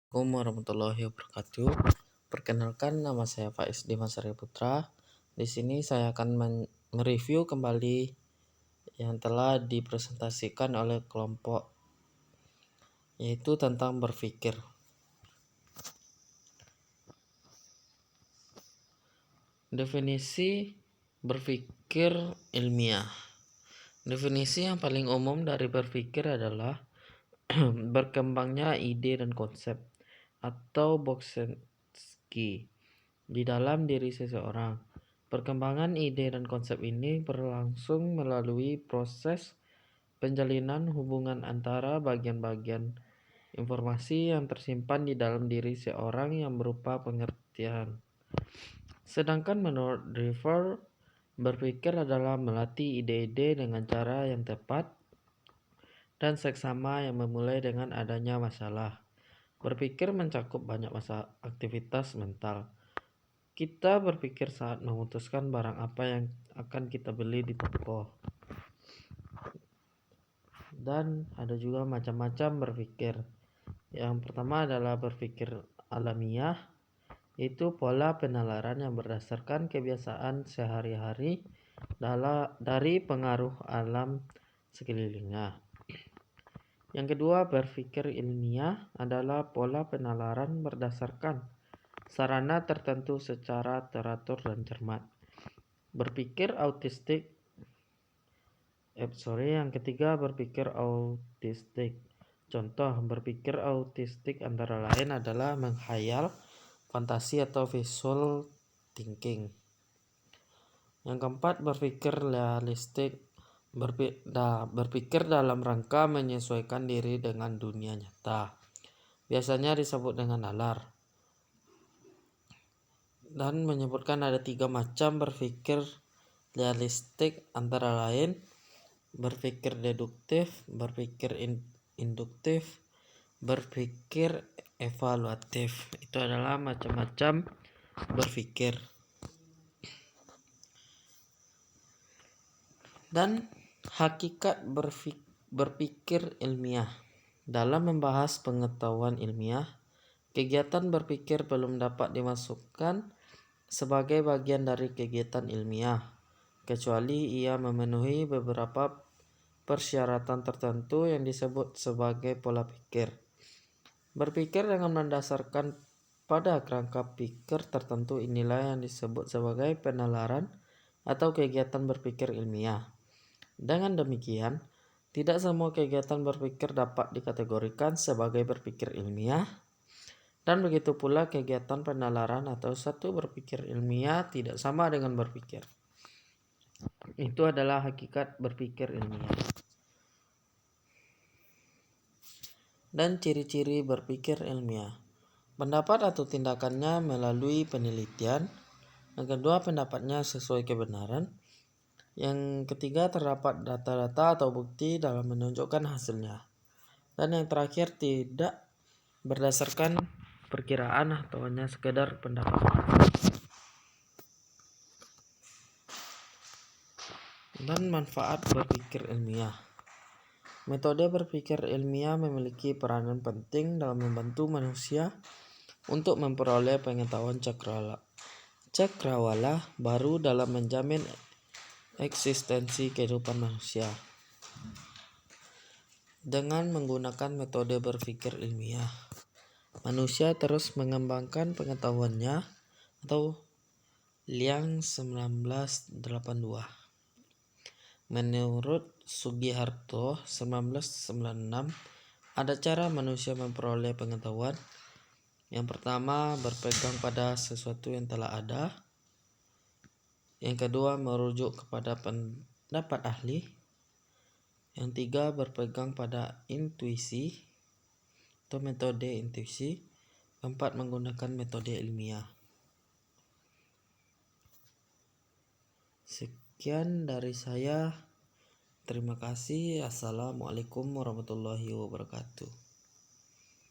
Assalamualaikum warahmatullahi wabarakatuh. Perkenalkan, nama saya Faiz Dimas Arya Putra. Di sini saya akan mereview kembali yang telah dipresentasikan oleh kelompok, yaitu tentang berpikir. Definisi berpikir ilmiah. Definisi yang paling umum dari berpikir adalah berkembangnya ide dan konsep atau Boxensky di dalam diri seseorang. Perkembangan ide dan konsep ini berlangsung melalui proses penjalinan hubungan antara bagian-bagian informasi yang tersimpan di dalam diri seorang yang berupa pengertian. Sedangkan menurut Driver, berpikir adalah melatih ide-ide dengan cara yang tepat dan seksama yang memulai dengan adanya masalah. Berpikir mencakup banyak aktivitas mental. Kita berpikir saat memutuskan barang apa yang akan kita beli di toko. Dan ada juga macam-macam berpikir. Yang pertama adalah berpikir alamiah, yaitu pola penalaran yang berdasarkan kebiasaan sehari-hari dari pengaruh alam sekelilingnya. Yang kedua, berpikir ilmiah adalah pola penalaran berdasarkan sarana tertentu secara teratur dan cermat. Berpikir autistik. Yang ketiga, berpikir autistik. Contoh berpikir autistik antara lain adalah menghayal, fantasi atau visual thinking. Yang keempat, berpikir realistik. Berpikir dalam rangka menyesuaikan diri dengan dunia nyata. Biasanya disebut dengan nalar. Dan menyebutkan ada 3 macam berpikir realistik antara lain berpikir deduktif, berpikir induktif, berpikir evaluatif. Itu adalah macam-macam berpikir. Dan hakikat berpikir ilmiah. Dalam membahas pengetahuan ilmiah, kegiatan berpikir belum dapat dimasukkan sebagai bagian dari kegiatan ilmiah, kecuali ia memenuhi beberapa persyaratan tertentu yang disebut sebagai pola pikir. Berpikir dengan mendasarkan pada kerangka pikir tertentu inilah yang disebut sebagai penalaran atau kegiatan berpikir ilmiah. Dengan demikian, tidak semua kegiatan berpikir dapat dikategorikan sebagai berpikir ilmiah, dan begitu pula kegiatan penalaran atau satu berpikir ilmiah tidak sama dengan berpikir. Itu adalah hakikat berpikir ilmiah. Dan ciri-ciri berpikir ilmiah. Pendapat atau tindakannya melalui penelitian. Yang kedua, pendapatnya sesuai kebenaran. Yang ketiga, terdapat data-data atau bukti dalam menunjukkan hasilnya. Dan yang terakhir, tidak berdasarkan perkiraan atau hanya sekedar pendapat. Dan manfaat berpikir ilmiah. Metode berpikir ilmiah memiliki peranan penting dalam membantu manusia untuk memperoleh pengetahuan cakrawala baru dalam menjamin eksistensi kehidupan manusia. Dengan menggunakan metode berpikir ilmiah, manusia terus mengembangkan pengetahuannya atau Liang 1982. Menurut Sugiharto 1996, ada cara manusia memperoleh pengetahuan. Yang pertama, berpegang pada sesuatu yang telah ada. Yang kedua, merujuk kepada pendapat ahli. Yang tiga, berpegang pada intuisi atau metode intuisi. Keempat, menggunakan metode ilmiah. Sekian dari saya. Terima kasih. Assalamualaikum warahmatullahi wabarakatuh.